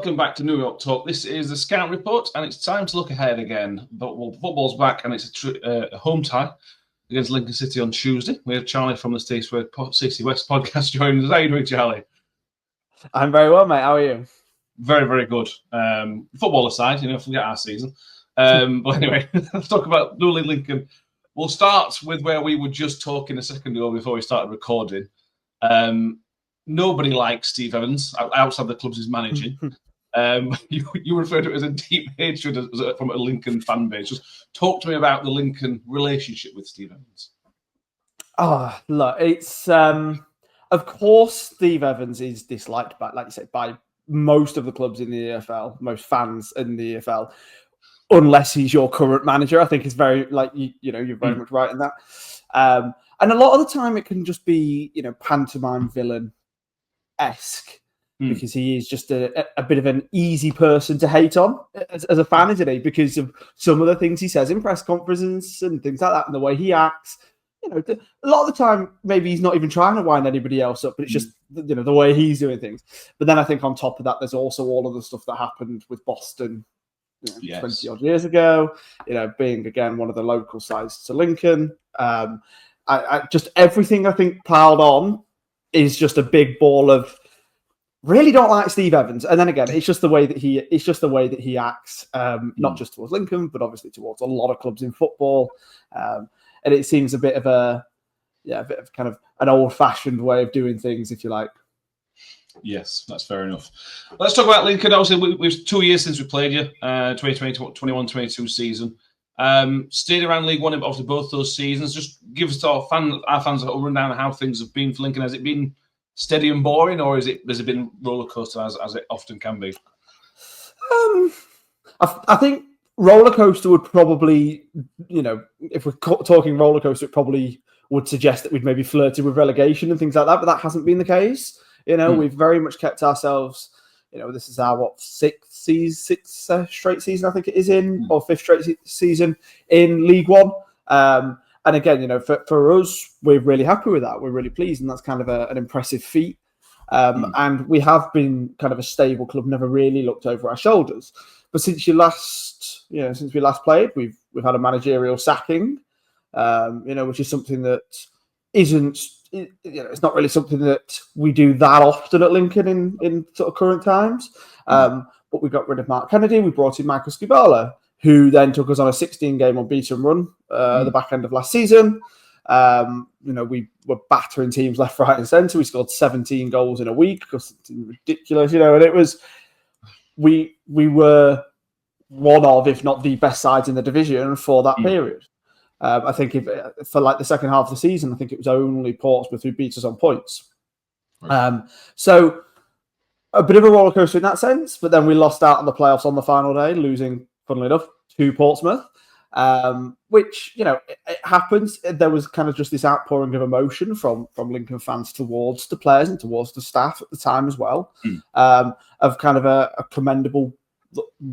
welcome back to New York Talk. This is the Scout Report, and it's time to look ahead again. But football's back, and it's a home tie against Lincoln City on Tuesday. We have Charlie from the City West podcast joining us. How are you doing, Charlie? I'm very well, mate. How are you? Very, very good. Football aside, forget our season. But anyway, let's talk about Newly Lincoln. We'll start with where we were just talking a second ago before we started recording. Nobody likes Steve Evans outside the clubs he's managing. You refer to it as a deep hatred from a Lincoln fan base. Just talk to me about the Lincoln relationship with Steve Evans. Oh, look, it's of course Steve Evans is disliked by, like you said, by most of the clubs in the EFL, most fans in the EFL, unless he's your current manager. I think it's very you're very much right in that. And a lot of the time it can just be pantomime villain-esque. Because he is just a bit of an easy person to hate on as a fan, isn't he? Because of some of the things he says in press conferences and things like that, and the way he acts. A lot of the time, maybe he's not even trying to wind anybody else up, but it's just the way he's doing things. But then I think on top of that, there's also all of the stuff that happened with Boston 20 odd years ago. Being again one of the local sides to Lincoln. I just everything I think piled on is just a big ball of. Really don't like Steve Evans, and then again, it's just the way that he acts, not just towards Lincoln, but obviously towards a lot of clubs in football. And it seems a bit of kind of an old-fashioned way of doing things, if you like. Yes, that's fair enough. Let's talk about Lincoln. Obviously, we've 2 years since we played you, 2020-21-22 season. Stayed around League One, obviously both those seasons. Just give us our fans a run down of how things have been for Lincoln. Has it been steady and boring, or has it been roller coaster as it often can be? I think roller coaster would probably, if we're talking roller coaster, it probably would suggest that we'd maybe flirted with relegation and things like that, but that hasn't been the case. We've very much kept ourselves. This is our sixth straight season, I think it is or fifth straight season in League One. And again, for us, we're really happy with that. We're really pleased, and that's kind of an impressive feat. And we have been kind of a stable club, never really looked over our shoulders. But since we last played, we've had a managerial sacking, which is something that isn't, it's not really something that we do that often at Lincoln in sort of current times. But we got rid of Mark Kennedy. We brought in Michael Skibala, who then took us on a 16-game unbeaten run at the back end of last season. We were battering teams left, right, and centre. We scored 17 goals in a week because it's ridiculous, and it was we were one of, if not the best sides in the division for that period. I think for the second half of the season, I think it was only Portsmouth who beat us on points. Right. So a bit of a roller coaster in that sense, but then we lost out on the playoffs on the final day, losing, funnily enough, to Portsmouth, which, it happens. There was kind of just this outpouring of emotion from Lincoln fans towards the players and towards the staff at the time as well, of kind of a commendable,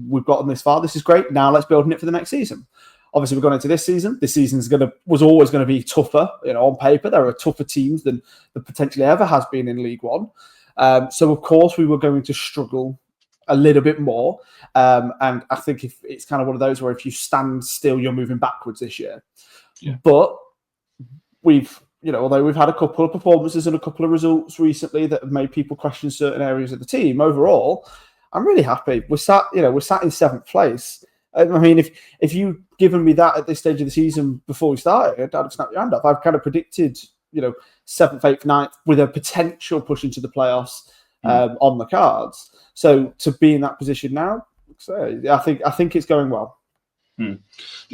we've gotten this far, this is great, now let's build on it for the next season. Obviously, we're going into this season. This season was always going to be tougher. On paper, there are tougher teams than potentially ever has been in League One. So, of course, we were going to struggle a little bit more. And I think if it's kind of one of those where if you stand still, you're moving backwards this year. Yeah. But although we've had a couple of performances and a couple of results recently that have made people question certain areas of the team, overall, I'm really happy. We're sat in seventh place. I mean, if you'd given me that at this stage of the season before we started, I'd have snapped your hand up. I've kind of predicted, 7th, 8th, 9th with a potential push into the playoffs on the cards. So to be in that position now, I think it's going well. You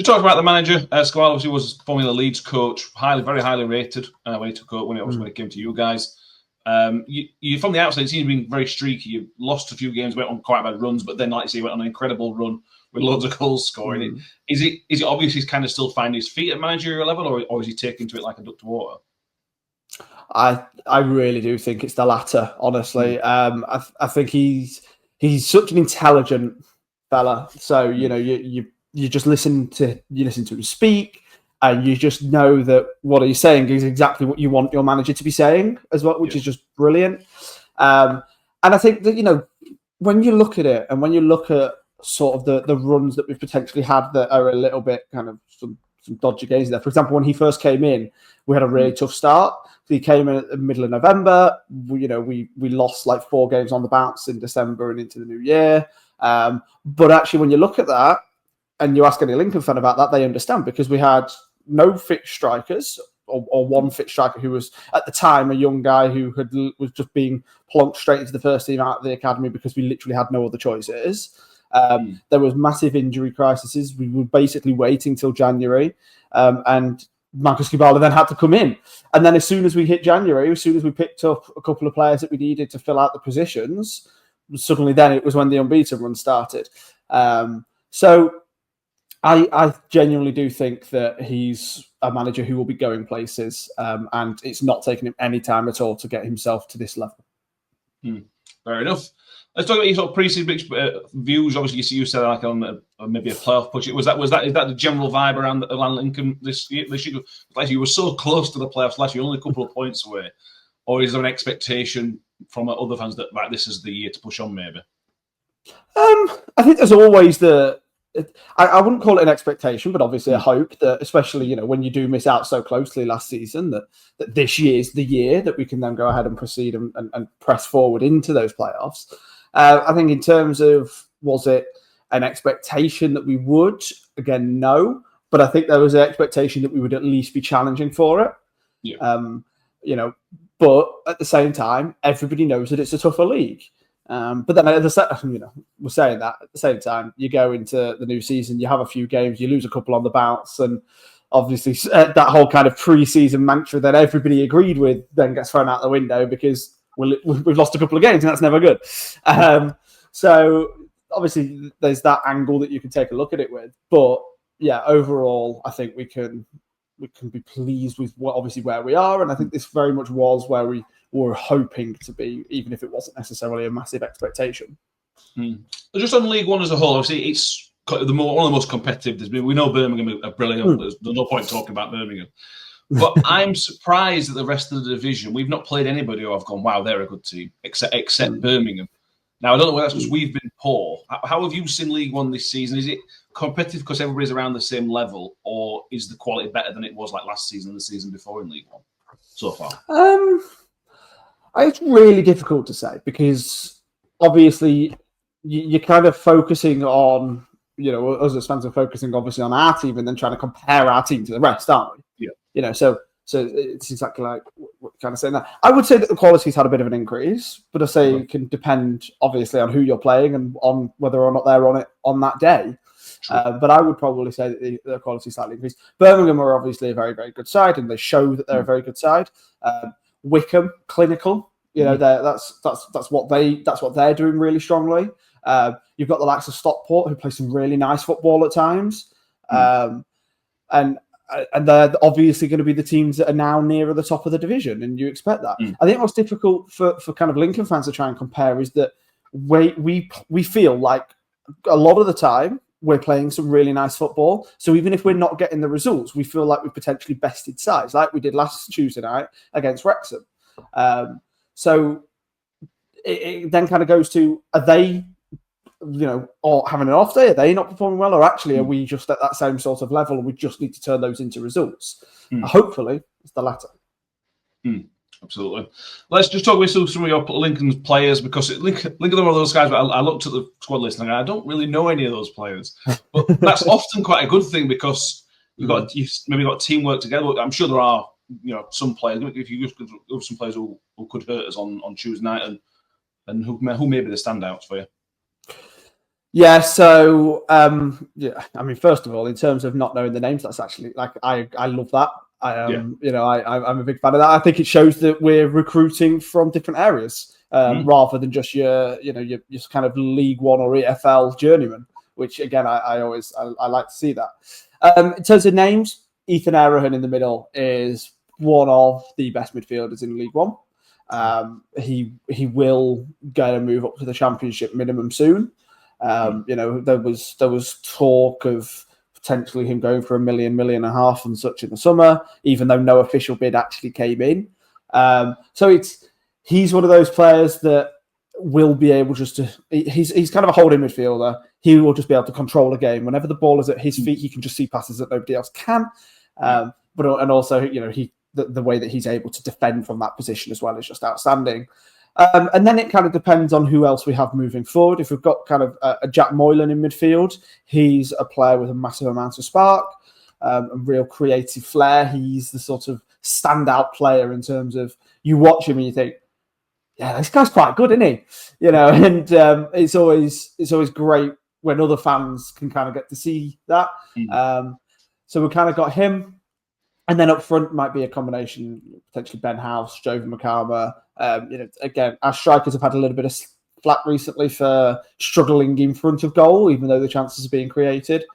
talked about the manager. Skibala obviously was formerly the Leeds coach, very highly rated when he took over, when it came to you guys. You from the outside, it seems to be very streaky. You lost a few games, went on quite bad runs, but then, like you say, went on an incredible run with loads of goals scoring. Is it obvious he's kind of still finding his feet at managerial level, or is he taking to it like a duck to water? I really do think it's the latter, honestly. I think he's such an intelligent fella. So you just listen to him speak, and you just know that what he's saying is exactly what you want your manager to be saying as well, which is just brilliant. And I think that when you look at it, and when you look at sort of the runs that we've potentially had that are a little bit kind of some dodgy games there. For example, when he first came in, we had a really tough start. He came in at the middle of November. We lost like 4 games on the bounce in December and into the new year. But actually, when you look at that and you ask any Lincoln fan about that, they understand, because we had no fit strikers, or one fit striker who was at the time a young guy who was just being plonked straight into the first team out of the academy because we literally had no other choices. There was massive injury crises. We were basically waiting till January, and Marcus Kubala then had to come in. And then as soon as we hit January, as soon as we picked up a couple of players that we needed to fill out the positions, suddenly then it was when the unbeaten run started. So I genuinely do think that he's a manager who will be going places, and it's not taking him any time at all to get himself to this level. Fair enough. Let's talk about your sort of pre-season views. Obviously, you said like on maybe a playoff push. Is that the general vibe around Lincoln this year? Like you were so close to the playoffs last year, only a couple of points away. Or is there an expectation from other fans that this is the year to push on? Maybe. I think there's always I wouldn't call it an expectation, but obviously a hope that, especially when you do miss out so closely last season, that this year's the year that we can then go ahead and proceed and press forward into those playoffs. I think in terms of, was it an expectation that we would? Again, no. But I think there was an expectation that we would at least be challenging for it. Yeah. But at the same time, everybody knows that it's a tougher league. But then, we're saying that at the same time, you go into the new season, you have a few games, you lose a couple on the bounce, and obviously that whole kind of pre-season mantra that everybody agreed with then gets thrown out the window because we've lost a couple of games, and that's never good. So obviously there's that angle that you can take a look at it with. But yeah, overall, I think we can be pleased with where we are, and I think this very much was where we were hoping to be, even if it wasn't necessarily a massive expectation. Just on League One as a whole, obviously it's one of the most competitive. We know Birmingham are brilliant. There's no point talking about Birmingham. But I'm surprised that the rest of the division, we've not played anybody who I've gone, wow, they're a good team, except Birmingham. Now, I don't know whether that's because we've been poor. How have you seen League One this season? Is it competitive because everybody's around the same level, or is the quality better than it was like last season and the season before in League One so far? It's really difficult to say, because obviously you're kind of focusing on, us as fans are focusing obviously on our team and then trying to compare our team to the rest, aren't we? Yeah. So it's exactly like what you're kind of saying that. I would say that the quality's had a bit of an increase, but I say it can depend obviously on who you're playing and on whether or not they're on it on that day. But I would probably say that the quality slightly increased. Birmingham are obviously a very, very good side, and they show that they're a very good side. Wickham, clinical. That's what they're doing really strongly. You've got the likes of Stockport, who play some really nice football at times, and they're obviously going to be the teams that are now nearer the top of the division, and you expect that. I think what's difficult for kind of Lincoln fans to try and compare is that we feel like a lot of the time we're playing some really nice football. So even if we're not getting the results, we feel like we've potentially bested sides, like we did last Tuesday night against Wrexham. So it then kind of goes to, are they, or having an off day? Are they not performing well? Or actually, are we just at that same sort of level and we just need to turn those into results? Hopefully, it's the latter. Absolutely. Let's just talk with some of your Lincoln's players, because Lincoln are one of those guys. I looked at the squad list and I don't really know any of those players. But that's often quite a good thing, because you've maybe got teamwork together. I'm sure there are some players. If you just have some players who could hurt us on Tuesday night, and who may be the standouts for you. Yeah, so I mean, first of all, in terms of not knowing the names, that's actually I love that. I'm a big fan of that. I think it shows that we're recruiting from different areas rather than just your kind of League One or EFL journeyman, which again I like to see that. In terms of names, Ethan Arahan in the middle is one of the best midfielders in League One. He will get a move up to the Championship minimum soon. There was talk of potentially him going for $1 million and a half and such in the summer, even though no official bid actually came in. So he's one of those players that will be able just to. He's kind of a holding midfielder. He will just be able to control a game. Whenever the ball is at his feet, he can just see passes that nobody else can. But also, the way that he's able to defend from that position as well is just outstanding. And then it kind of depends on who else we have moving forward. If we've got kind of a Jack Moylan in midfield, he's a player with a massive amount of spark and real creative flair. He's the sort of standout player in terms of you watch him and you think, yeah, this guy's quite good, isn't he? And it's always great when other fans can kind of get to see that. So we kind of got him. And then up front might be a combination, potentially Ben House, Jovan Makama. Again, our strikers have had a little bit of flack recently for struggling in front of goal, even though the chances are being created.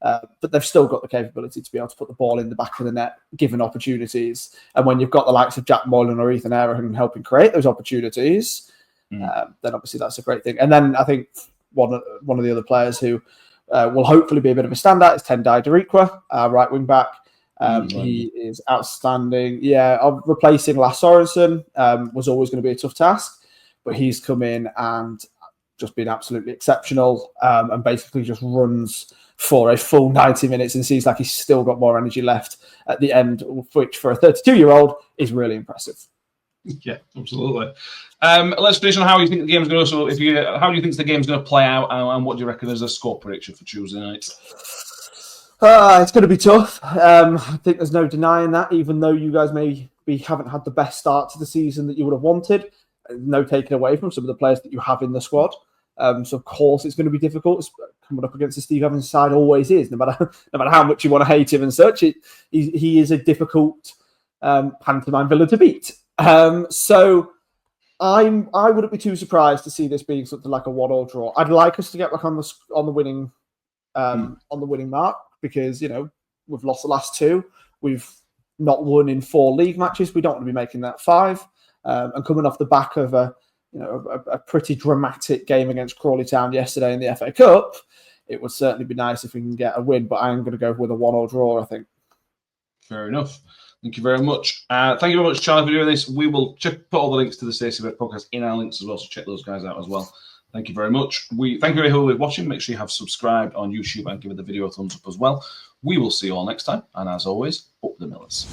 But they've still got the capability to be able to put the ball in the back of the net, given opportunities. And when you've got the likes of Jack Moylan or Ethan Erraghan helping create those opportunities, then obviously that's a great thing. And then I think one of the other players who will hopefully be a bit of a standout is Tendai Darikwa, right wing back. He is outstanding. Yeah, replacing Lars Sorensen was always going to be a tough task, but he's come in and just been absolutely exceptional and basically just runs for a full 90 minutes and seems like he's still got more energy left at the end, which for a 32-year-old is really impressive. Yeah, absolutely. Let's finish on how you think the game's going to. So, how do you think the game's going to play out, and what do you reckon is a score prediction for Tuesday night? It's going to be tough. I think there's no denying that, even though you guys haven't had the best start to the season that you would have wanted. No taking away from some of the players that you have in the squad. So, of course, it's going to be difficult. Coming up against the Steve Evans side always is, no matter how much you want to hate him and such. He is a difficult pantomime villain to beat. So I wouldn't be too surprised to see this being something like a 1-1 draw. I'd like us to get back on the winning mark, because we've lost the last 2. We've not won in 4 league matches. We don't want to be making that 5. And coming off the back of a pretty dramatic game against Crawley Town yesterday in the FA Cup, it would certainly be nice if we can get a win. But I'm going to go with a 1-1 draw, I think. Fair enough. Thank you very much. Thank you very much, Charlie, for doing this. We will put all the links to the Stacey Red podcast in our links as well, so check those guys out as well. Thank you very much. Thank you very much for watching. Make sure you have subscribed on YouTube and give the video a thumbs up as well. We will see you all next time. And as always, up the Millers.